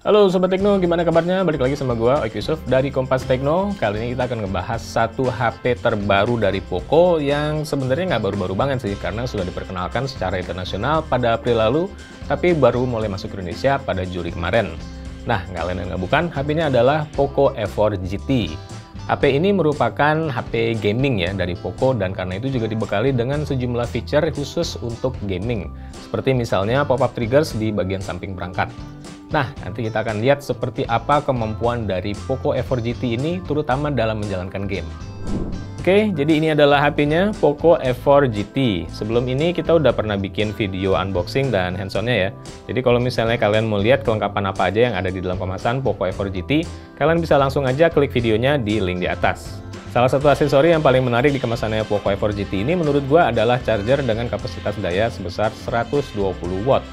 Halo Sobat Tekno, gimana kabarnya? Balik lagi sama gua, Oik Yusuf dari Kompas Tekno. Kali ini kita akan ngebahas satu HP terbaru dari Poco yang sebenarnya nggak baru-baru banget sih, karena sudah diperkenalkan secara internasional pada April lalu, tapi baru mulai masuk ke Indonesia pada Juli kemarin. Nah, nggak lain dan nggak bukan, HP-nya adalah Poco F4 GT. HP ini merupakan HP gaming ya dari Poco, dan karena itu juga dibekali dengan sejumlah fitur khusus untuk gaming, seperti misalnya pop-up triggers di bagian samping perangkat. Nah, nanti kita akan lihat seperti apa kemampuan dari Poco F4 GT ini, terutama dalam menjalankan game. Oke, jadi ini adalah HP-nya Poco F4 GT. Sebelum ini kita udah pernah bikin video unboxing dan hands-on-nya ya. Jadi kalau misalnya kalian mau lihat kelengkapan apa aja yang ada di dalam kemasan Poco F4 GT, kalian bisa langsung aja klik videonya di link di atas. Salah satu aksesori yang paling menarik di kemasannya Poco F4 GT ini menurut gua adalah charger dengan kapasitas daya sebesar 120 watt.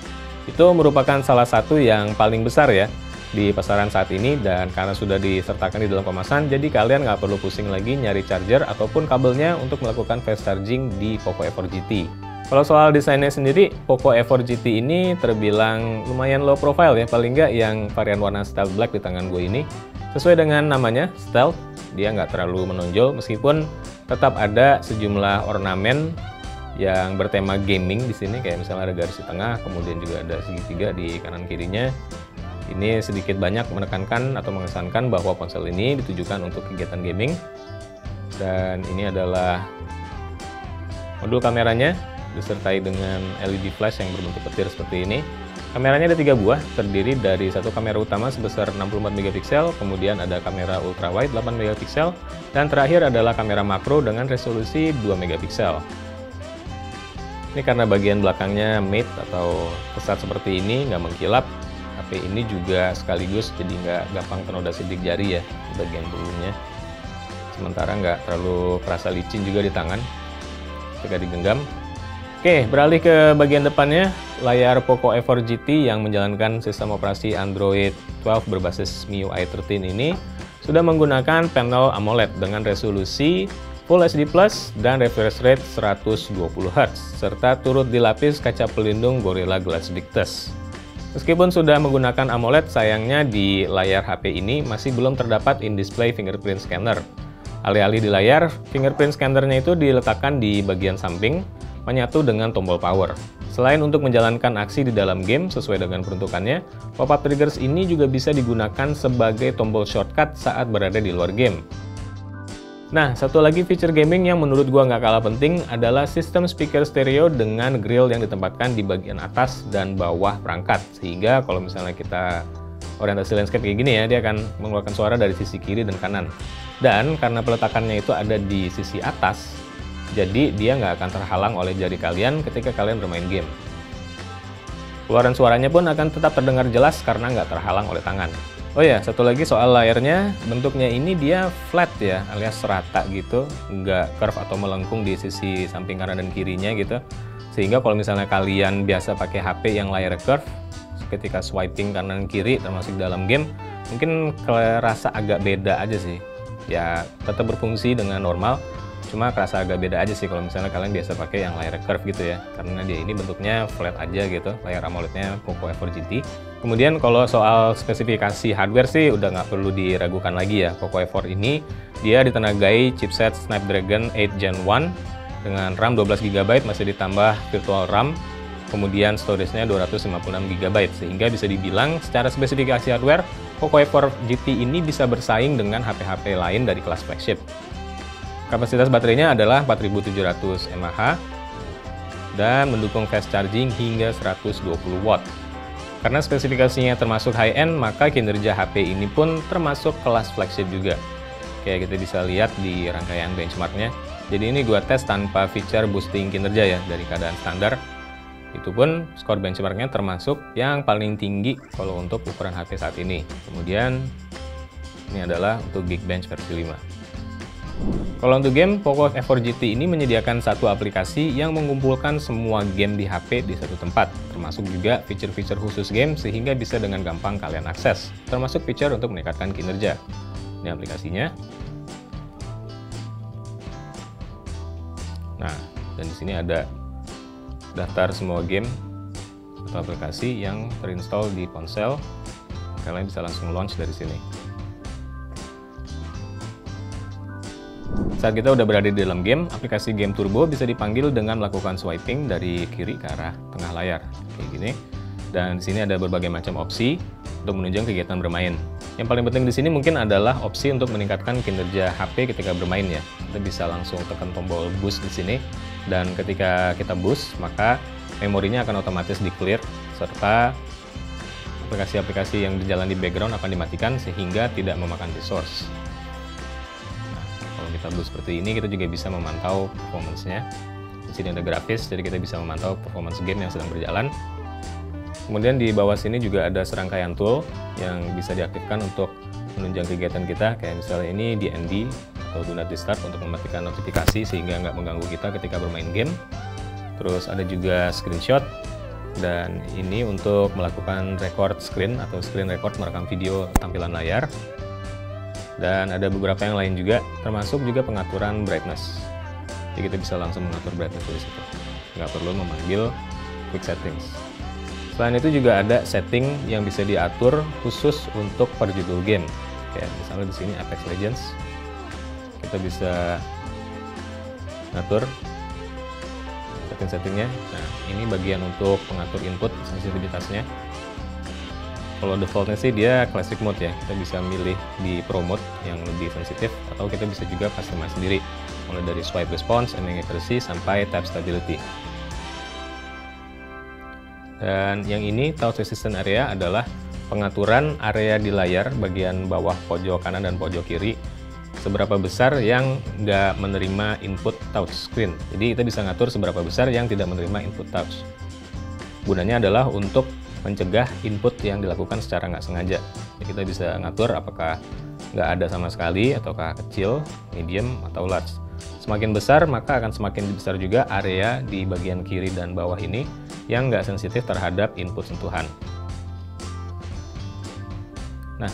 Itu merupakan salah satu yang paling besar ya di pasaran saat ini, dan karena sudah disertakan di dalam kemasan, jadi kalian nggak perlu pusing lagi nyari charger ataupun kabelnya untuk melakukan fast charging di Poco F4 GT. Kalau soal desainnya sendiri, Poco F4 GT ini terbilang lumayan low profile ya, paling nggak yang varian warna stealth black di tangan gue ini. Sesuai dengan namanya, stealth, dia nggak terlalu menonjol meskipun tetap ada sejumlah ornamen yang bertema gaming di sini, kayak misalnya ada garis di tengah, kemudian juga ada segitiga di kanan kirinya. Ini sedikit banyak menekankan atau mengesankan bahwa ponsel ini ditujukan untuk kegiatan gaming. Dan ini adalah modul kameranya, disertai dengan LED flash yang berbentuk petir seperti ini. Kameranya ada 3 buah, terdiri dari satu kamera utama sebesar 64 megapiksel, kemudian ada kamera ultrawide 8 megapiksel, dan terakhir adalah kamera makro dengan resolusi 2 megapiksel. Ini karena bagian belakangnya matte atau kesat seperti ini, nggak mengkilap. HP ini juga sekaligus jadi nggak gampang ternoda sidik jari ya di bagian bulunya. Sementara nggak terlalu kerasa licin juga di tangan ketika digenggam. Oke, beralih ke bagian depannya, layar Poco F4 GT yang menjalankan sistem operasi Android 12 berbasis MIUI 13 ini sudah menggunakan panel AMOLED dengan resolusi Full HD Plus dan refresh rate 120 Hz, serta turut dilapis kaca pelindung Gorilla Glass Victus. Meskipun sudah menggunakan AMOLED, sayangnya di layar HP ini masih belum terdapat in-display fingerprint scanner. Alih-alih di layar, fingerprint scannernya itu diletakkan di bagian samping, menyatu dengan tombol power. Selain untuk menjalankan aksi di dalam game sesuai dengan peruntukannya, pop-up triggers ini juga bisa digunakan sebagai tombol shortcut saat berada di luar game. Nah, satu lagi fitur gaming yang menurut gua nggak kalah penting adalah sistem speaker stereo dengan grill yang ditempatkan di bagian atas dan bawah perangkat. Sehingga kalau misalnya kita orientasi landscape kayak gini ya, dia akan mengeluarkan suara dari sisi kiri dan kanan. Dan karena peletakannya itu ada di sisi atas, jadi dia nggak akan terhalang oleh jari kalian ketika kalian bermain game. Keluaran suaranya pun akan tetap terdengar jelas karena nggak terhalang oleh tangan. Oh ya, satu lagi soal layarnya, bentuknya ini dia flat ya, alias rata gitu, nggak curve atau melengkung di sisi samping kanan dan kirinya gitu. Sehingga kalau misalnya kalian biasa pakai HP yang layarnya curve, ketika swiping kanan kiri termasuk dalam game, mungkin kerasa agak beda aja sih. Ya, tetap berfungsi dengan normal, cuma kerasa agak beda aja sih kalau misalnya kalian biasa pakai yang layar curve gitu ya, karena dia ini bentuknya flat aja gitu, layar AMOLED-nya Poco F4 GT. Kemudian kalau soal spesifikasi hardware sih udah nggak perlu diragukan lagi ya. Poco F4 ini dia ditenagai chipset Snapdragon 8 Gen 1 dengan RAM 12 GB masih ditambah virtual RAM, kemudian storage-nya 256 GB, sehingga bisa dibilang secara spesifikasi hardware Poco F4 GT ini bisa bersaing dengan HP-HP lain dari kelas flagship. Kapasitas baterainya adalah 4700 mAh dan mendukung fast charging hingga 120 watt. Karena spesifikasinya termasuk high-end, maka kinerja HP ini pun termasuk kelas flagship juga. Kayak kita bisa lihat di rangkaian benchmarknya. Jadi ini gua tes tanpa feature boosting kinerja ya, dari keadaan standar. Itu pun skor benchmarknya termasuk yang paling tinggi kalau untuk ukuran HP saat ini. Kemudian ini adalah untuk Geekbench versi 5. Kalau untuk game, Poco F4 GT ini menyediakan satu aplikasi yang mengumpulkan semua game di HP di satu tempat, termasuk juga fitur-fitur khusus game sehingga bisa dengan gampang kalian akses, termasuk fitur untuk meningkatkan kinerja. Ini aplikasinya. Nah, dan di sini ada daftar semua game atau aplikasi yang terinstall di ponsel. kalian bisa langsung launch dari sini. Saat kita udah berada di dalam game, aplikasi Game Turbo bisa dipanggil dengan melakukan swiping dari kiri ke arah tengah layar, kayak gini. Dan di sini ada berbagai macam opsi untuk menunjang kegiatan bermain. Yang paling penting di sini mungkin adalah opsi untuk meningkatkan kinerja HP ketika bermain ya. Kita bisa langsung tekan tombol boost di sini, dan ketika kita boost, maka memorinya akan otomatis di-clear, serta aplikasi-aplikasi yang berjalan di background akan dimatikan sehingga tidak memakan resource. Kalau kita boost seperti ini, kita juga bisa memantau performance-nya. Di sini ada grafis, jadi kita bisa memantau performance game yang sedang berjalan. Kemudian di bawah sini juga ada serangkaian tool yang bisa diaktifkan untuk menunjang kegiatan kita. Kayak misalnya ini DND atau Do Not Disturb untuk mematikan notifikasi sehingga nggak mengganggu kita ketika bermain game. Terus ada juga screenshot, dan ini untuk melakukan record screen atau screen record merekam video tampilan layar. Dan ada beberapa yang lain juga, termasuk juga pengaturan brightness. Jadi kita bisa langsung mengatur brightness dari situ, nggak perlu memanggil quick settings. Selain itu juga ada setting yang bisa diatur khusus untuk per judul game. Kayak misalnya di sini Apex Legends, kita bisa ngatur setting-settingnya. Nah, ini bagian untuk pengatur input sensitivitasnya. Kalau defaultnya sih dia classic mode ya, kita bisa milih di pro mode yang lebih sensitif, atau kita bisa juga customize sendiri, mulai dari swipe response, aiming accuracy, sampai tap stability. Dan yang ini touch resistant area adalah pengaturan area di layar bagian bawah pojok kanan dan pojok kiri seberapa besar yang nggak menerima input touch screen. Jadi kita bisa ngatur seberapa besar yang tidak menerima input touch. Gunanya adalah untuk mencegah input yang dilakukan secara nggak sengaja. Jadi kita bisa ngatur apakah nggak ada sama sekali, ataukah kecil, medium, atau large. Semakin besar, maka akan semakin besar juga area di bagian kiri dan bawah ini yang nggak sensitif terhadap input sentuhan. Nah,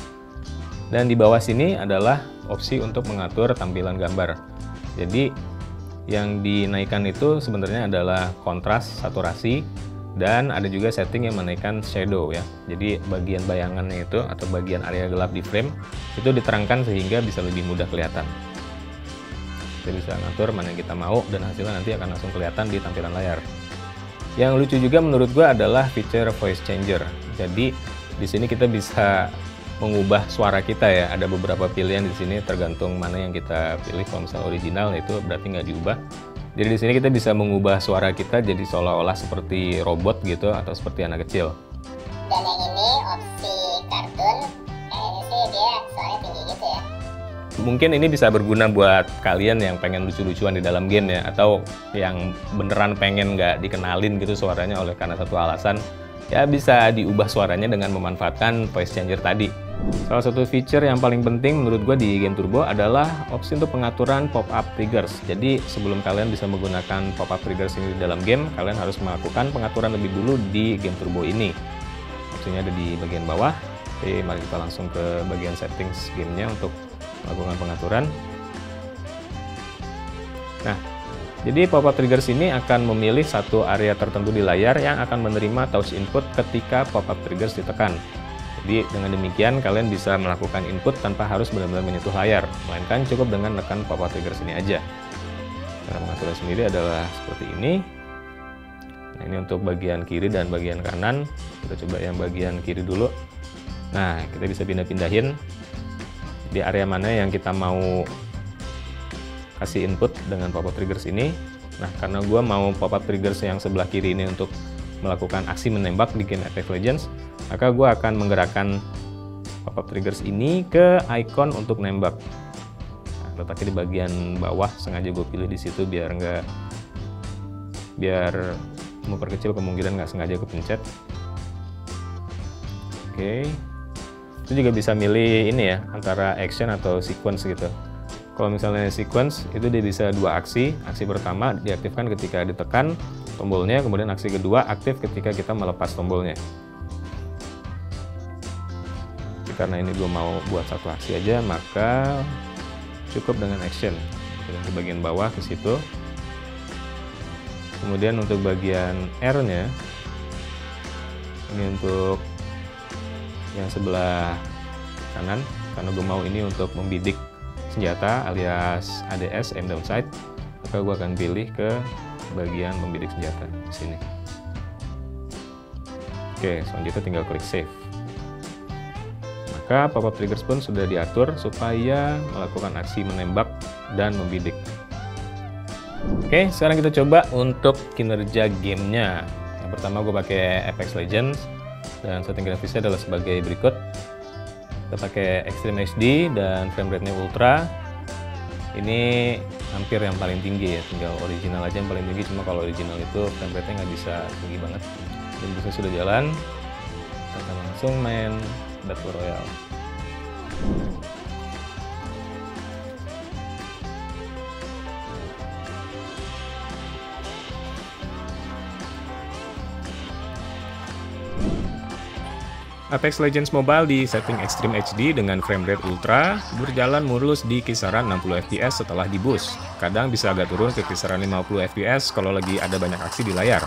dan di bawah sini adalah opsi untuk mengatur tampilan gambar. Jadi yang dinaikkan itu sebenarnya adalah kontras, saturasi, dan ada juga setting yang menaikkan shadow ya. Jadi bagian bayangannya itu atau bagian area gelap di frame itu diterangkan sehingga bisa lebih mudah kelihatan. Kita bisa ngatur mana yang kita mau dan hasilnya nanti akan langsung kelihatan di tampilan layar. Yang lucu juga menurut gue adalah fitur voice changer. Jadi di sini kita bisa mengubah suara kita ya. Ada beberapa pilihan di sini tergantung mana yang kita pilih. Kalau misalnya original itu berarti nggak diubah. Jadi di sini kita bisa mengubah suara kita jadi seolah-olah seperti robot gitu atau seperti anak kecil. Dan yang ini opsi kartun, yang ini sih dia suaranya tinggi gitu ya. Mungkin ini bisa berguna buat kalian yang pengen lucu-lucuan di dalam game ya, atau yang beneran pengen nggak dikenalin gitu suaranya oleh karena satu alasan. Ya bisa diubah suaranya dengan memanfaatkan voice changer tadi. Salah satu feature yang paling penting menurut gue di Game Turbo adalah opsi untuk pengaturan pop-up triggers. Jadi sebelum kalian bisa menggunakan pop-up triggers ini di dalam game, kalian harus melakukan pengaturan lebih dulu di Game Turbo ini. Opsinya ada di bagian bawah. Oke, mari kita langsung ke bagian settings gamenya untuk melakukan pengaturan. Nah, jadi pop-up triggers ini akan memilih satu area tertentu di layar yang akan menerima touch input ketika pop-up triggers ditekan. Jadi dengan demikian kalian bisa melakukan input tanpa harus benar-benar menyentuh layar, melainkan cukup dengan menekan pop-up triggers ini aja. Cara mengaturnya sendiri adalah seperti ini. Nah, ini untuk bagian kiri dan bagian kanan. Kita coba yang bagian kiri dulu. Nah, kita bisa pindah-pindahin di area mana yang kita mau kasih input dengan pop-up triggers ini. Nah, karena gue mau pop-up triggers yang sebelah kiri ini untuk melakukan aksi menembak di game Apex Legends, maka gue akan menggerakkan pop-up triggers ini ke icon untuk nembak. Nah, letaknya di bagian bawah, sengaja gue pilih di situ biar memperkecil kemungkinan nggak sengaja kepencet. Oke. Itu juga bisa milih ini ya, antara action atau sequence gitu. Kalau misalnya sequence, itu dia bisa dua aksi. Aksi pertama diaktifkan ketika ditekan tombolnya, kemudian aksi kedua aktif ketika kita melepas tombolnya. Jadi karena ini gue mau buat satu aksi aja, maka cukup dengan action. Dan ke bagian bawah ke situ. Kemudian untuk bagian R-nya, ini untuk yang sebelah kanan, karena gue mau ini untuk membidik senjata alias ADS, aim down sight, maka gue akan pilih ke bagian membidik senjata di sini. Oke, selanjutnya tinggal klik save. Maka pop-up triggers pun sudah diatur supaya melakukan aksi menembak dan membidik. Oke, sekarang kita coba untuk kinerja gamenya. Yang pertama gue pakai Apex Legends dan setting grafisnya adalah sebagai berikut. Kita pakai Extreme HD dan frame rate-nya Ultra. Ini hampir yang paling tinggi ya, tinggal original aja yang paling tinggi. Cuma kalau original itu frame rate-nya nggak bisa tinggi banget. Dan bisa sudah jalan, kita akan langsung main Battle Royale. Apex Legends Mobile di setting Extreme HD dengan frame rate Ultra berjalan mulus di kisaran 60 fps setelah di boost. Kadang bisa agak turun ke kisaran 50 fps kalau lagi ada banyak aksi di layar.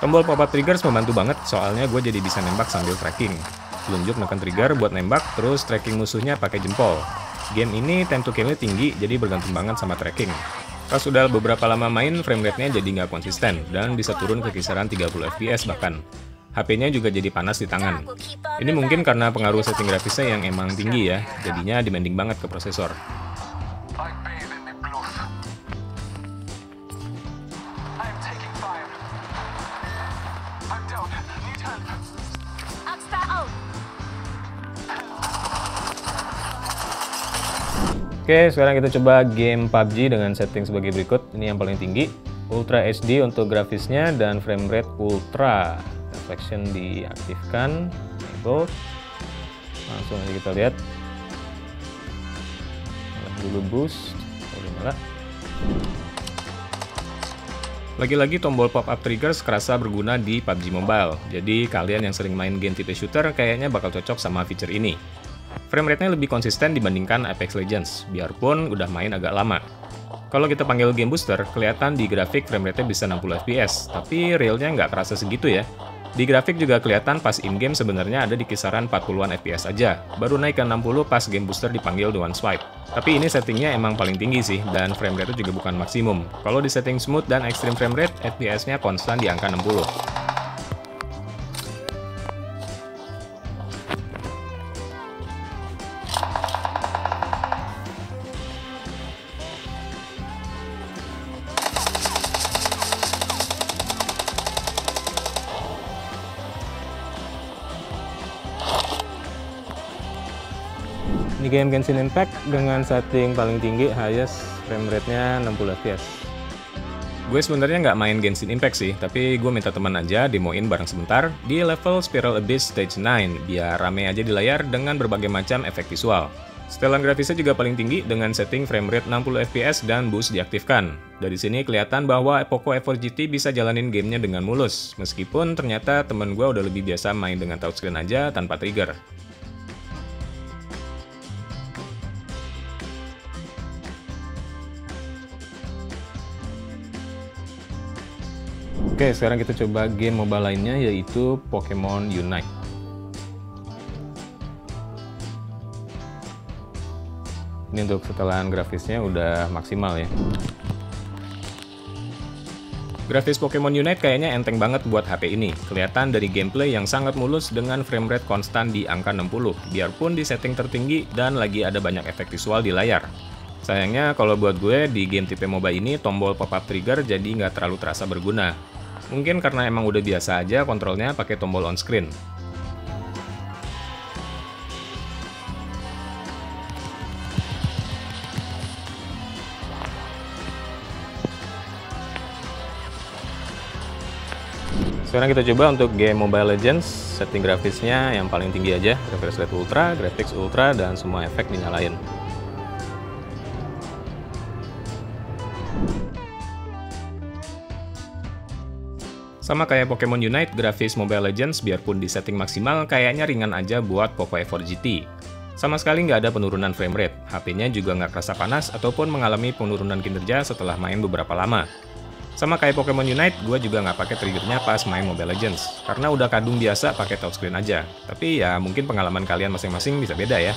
Tombol pop-up triggers membantu banget soalnya gue jadi bisa nembak sambil tracking. Telunjuk menekan trigger buat nembak, terus tracking musuhnya pakai jempol. Game ini time to kill-nya tinggi, jadi bergantung banget sama tracking. Pas sudah beberapa lama main, frame rate-nya jadi nggak konsisten, dan bisa turun ke kisaran 30 fps bahkan. HP-nya juga jadi panas di tangan. Ini mungkin karena pengaruh setting grafisnya yang emang tinggi ya, jadinya demanding banget ke prosesor. Oke, sekarang kita coba game PUBG dengan setting sebagai berikut. Ini yang paling tinggi, Ultra HD untuk grafisnya dan frame rate Ultra. Reflection diaktifkan, enable. Langsung aja kita lihat. Dulu boost, nyala. Lagi-lagi tombol pop-up triggers kerasa berguna di PUBG Mobile. Jadi kalian yang sering main game tipe shooter kayaknya bakal cocok sama fitur ini. Frame rate-nya lebih konsisten dibandingkan Apex Legends, biarpun udah main agak lama. Kalau kita panggil game booster, kelihatan di grafik frame rate-nya bisa 60 fps, tapi realnya nggak kerasa segitu ya. Di grafik juga kelihatan pas in-game sebenarnya ada di kisaran 40-an fps aja, baru naik ke 60 pas game booster dipanggil the one swipe. Tapi ini settingnya emang paling tinggi sih, dan frame rate-nya juga bukan maksimum. Kalau di setting smooth dan extreme frame rate, fps-nya konstan di angka 60. Ini game Genshin Impact dengan setting paling tinggi, highest frame rate-nya 60 fps. Gue sebenarnya nggak main Genshin Impact sih, tapi gue minta teman aja demoin bareng sebentar di level Spiral Abyss Stage 9, biar rame aja di layar dengan berbagai macam efek visual. Setelan grafisnya juga paling tinggi dengan setting frame rate 60 fps dan boost diaktifkan. Dari sini kelihatan bahwa Poco F4 GT bisa jalanin gamenya dengan mulus, meskipun ternyata temen gue udah lebih biasa main dengan touchscreen aja tanpa trigger. Oke, sekarang kita coba game mobile lainnya yaitu Pokemon Unite. Ini untuk setelan grafisnya udah maksimal ya. Grafis Pokemon Unite kayaknya enteng banget buat HP ini. Kelihatan dari gameplay yang sangat mulus dengan frame rate konstan di angka 60, biarpun di setting tertinggi dan lagi ada banyak efek visual di layar. Sayangnya kalau buat gue di game tipe MOBA ini tombol pop-up trigger jadi nggak terlalu terasa berguna. Mungkin karena emang udah biasa aja kontrolnya pakai tombol on screen. Sekarang kita coba untuk game Mobile Legends, setting grafisnya yang paling tinggi aja, refresh rate ultra, graphics ultra, dan semua efek dinyalain. Sama kayak Pokemon Unite, grafis Mobile Legends biarpun di setting maksimal kayaknya ringan aja buat Poco F4 GT. Sama sekali nggak ada penurunan frame rate, HP-nya juga nggak kerasa panas ataupun mengalami penurunan kinerja setelah main beberapa lama. Sama kayak Pokemon Unite, gue juga nggak pakai triggernya pas main Mobile Legends, karena udah kadung biasa pakai touchscreen aja. Tapi ya mungkin pengalaman kalian masing-masing bisa beda ya.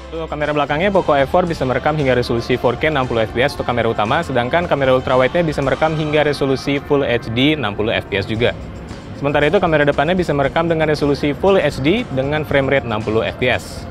Untuk kamera belakangnya, Poco F4 bisa merekam hingga resolusi 4K 60 fps untuk kamera utama, sedangkan kamera ultrawide-nya bisa merekam hingga resolusi Full HD 60 fps juga. Sementara itu, kamera depannya bisa merekam dengan resolusi Full HD dengan frame rate 60 fps.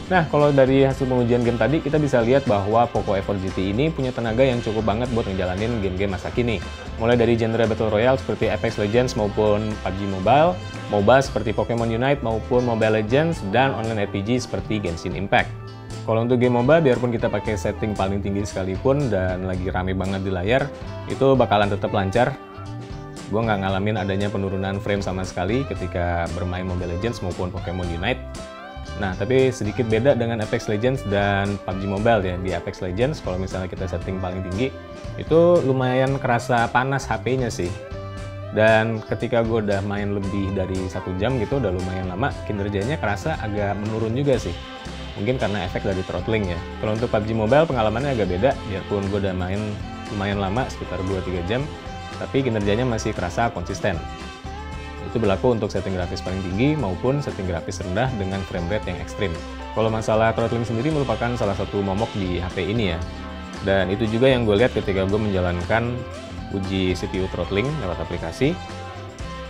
Nah, kalau dari hasil pengujian game tadi, kita bisa lihat bahwa Poco F4 GT ini punya tenaga yang cukup banget buat ngejalanin game-game masa kini. Mulai dari genre Battle Royale seperti Apex Legends maupun PUBG Mobile, MOBA seperti Pokemon Unite maupun Mobile Legends, dan online RPG seperti Genshin Impact. Kalau untuk game MOBA, biarpun kita pakai setting paling tinggi sekalipun dan lagi rame banget di layar, itu bakalan tetap lancar. Gue nggak ngalamin adanya penurunan frame sama sekali ketika bermain Mobile Legends maupun Pokemon Unite. Nah, tapi sedikit beda dengan Apex Legends dan PUBG Mobile ya. Di Apex Legends, kalau misalnya kita setting paling tinggi, itu lumayan kerasa panas HP-nya sih. Dan ketika gue udah main lebih dari 1 jam gitu, udah lumayan lama, kinerjanya kerasa agak menurun juga sih. Mungkin karena efek dari throttling ya. Kalau untuk PUBG Mobile, pengalamannya agak beda, biarpun gue udah main lumayan lama, sekitar 2-3 jam, tapi kinerjanya masih kerasa konsisten. Itu berlaku untuk setting grafis paling tinggi maupun setting grafis rendah dengan frame rate yang ekstrim. Kalau masalah throttling sendiri merupakan salah satu momok di HP ini ya. Dan itu juga yang gue lihat ketika gue menjalankan uji CPU throttling lewat aplikasi.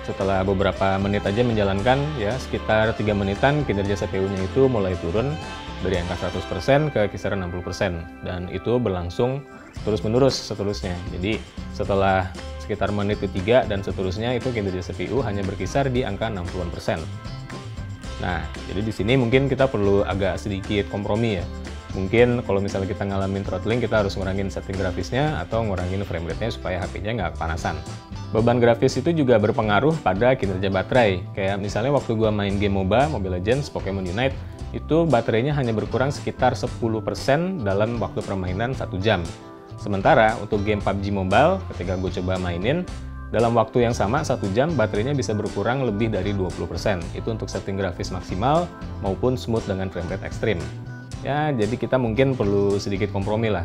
Setelah beberapa menit aja menjalankan, ya sekitar 3 menitan kinerja CPU-nya itu mulai turun dari angka 100% ke kisaran 60%. Dan itu berlangsung terus-menerus seterusnya. Jadi setelah sekitar menit ketiga dan seterusnya itu kinerja CPU hanya berkisar di angka 60-an%. Nah, jadi di sini mungkin kita perlu agak sedikit kompromi ya. Mungkin kalau misalnya kita ngalamin throttling, kita harus ngurangin setting grafisnya atau ngurangin frame rate-nya supaya HP-nya nggak kepanasan. Beban grafis itu juga berpengaruh pada kinerja baterai. Kayak misalnya waktu gua main game MOBA, Mobile Legends, Pokemon Unite, itu baterainya hanya berkurang sekitar 10% dalam waktu permainan 1 jam. Sementara untuk game PUBG Mobile, ketika gue coba mainin, dalam waktu yang sama 1 jam baterainya bisa berkurang lebih dari 20%. Itu untuk setting grafis maksimal maupun smooth dengan frame rate ekstrim. Ya, jadi kita mungkin perlu sedikit kompromi lah.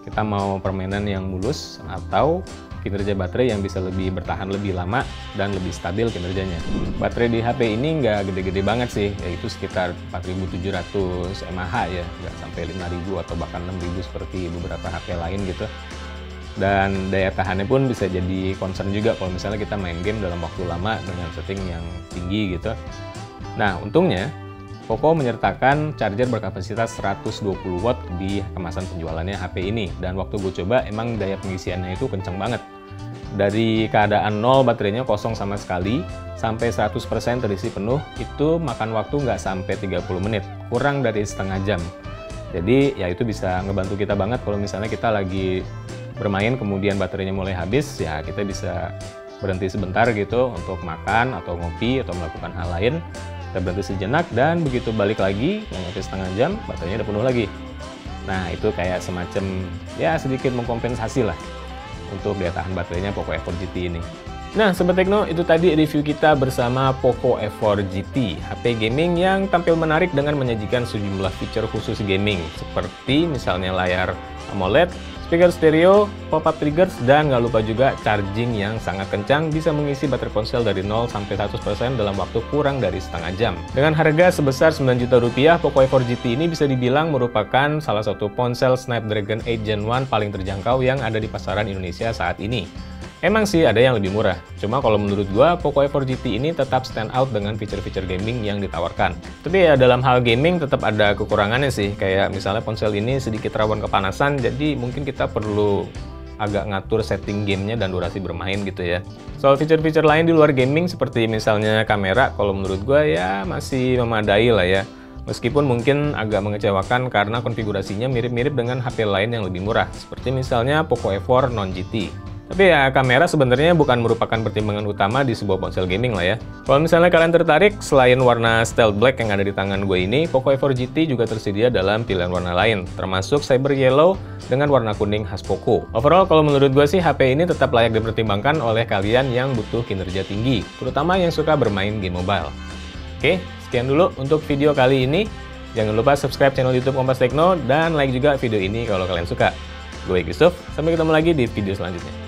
Kita mau permainan yang mulus atau kinerja baterai yang bisa lebih bertahan lebih lama dan lebih stabil kinerjanya. Baterai di HP ini nggak gede-gede banget sih, yaitu sekitar 4700 mAh ya, nggak sampai 5000 atau bahkan 6000 seperti beberapa HP lain gitu. Dan daya tahannya pun bisa jadi concern juga kalau misalnya kita main game dalam waktu lama dengan setting yang tinggi gitu. Nah, untungnya Poco menyertakan charger berkapasitas 120 watt di kemasan penjualannya HP ini. Dan waktu gue coba, emang daya pengisiannya itu kencang banget. Dari keadaan 0 baterainya kosong sama sekali, sampai 100% terisi penuh, itu makan waktu nggak sampai 30 menit, kurang dari setengah jam. Jadi ya itu bisa ngebantu kita banget kalau misalnya kita lagi bermain kemudian baterainya mulai habis, ya kita bisa berhenti sebentar gitu untuk makan atau ngopi atau melakukan hal lain. Kita berhenti sejenak dan begitu balik lagi, nggak setengah jam, baterainya udah penuh lagi. Nah, itu kayak semacam ya sedikit mengkompensasi lah untuk daya tahan baterainya Poco F4 GT ini. Nah, Sobat Tekno, itu tadi review kita bersama Poco F4 GT, HP gaming yang tampil menarik dengan menyajikan sejumlah fitur khusus gaming, seperti misalnya layar AMOLED speaker stereo, pop-up triggers, dan nggak lupa juga charging yang sangat kencang, bisa mengisi baterai ponsel dari 0 sampai 100% dalam waktu kurang dari setengah jam. Dengan harga sebesar 9 juta rupiah, Poco E4 GT ini bisa dibilang merupakan salah satu ponsel Snapdragon 8 Gen 1 paling terjangkau yang ada di pasaran Indonesia saat ini. Emang sih ada yang lebih murah, cuma kalau menurut gua Poco E4 GT ini tetap stand out dengan fitur-fitur gaming yang ditawarkan. Tapi ya dalam hal gaming tetap ada kekurangannya sih, kayak misalnya ponsel ini sedikit rawan kepanasan, jadi mungkin kita perlu agak ngatur setting gamenya dan durasi bermain gitu ya. Soal fitur-fitur lain di luar gaming seperti misalnya kamera, kalau menurut gua ya masih memadai lah ya. Meskipun mungkin agak mengecewakan karena konfigurasinya mirip-mirip dengan HP lain yang lebih murah, seperti misalnya Poco E4 non-GT. Tapi ya, kamera sebenarnya bukan merupakan pertimbangan utama di sebuah ponsel gaming lah ya. Kalau misalnya kalian tertarik, selain warna stealth black yang ada di tangan gue ini, Poco E4 GT juga tersedia dalam pilihan warna lain, termasuk cyber yellow dengan warna kuning khas Poco. Overall, kalau menurut gue sih, HP ini tetap layak dipertimbangkan oleh kalian yang butuh kinerja tinggi, terutama yang suka bermain game mobile. Oke, sekian dulu untuk video kali ini. Jangan lupa subscribe channel YouTube Kompas Tekno dan like juga video ini kalau kalian suka. Gue Yusuf, sampai ketemu lagi di video selanjutnya.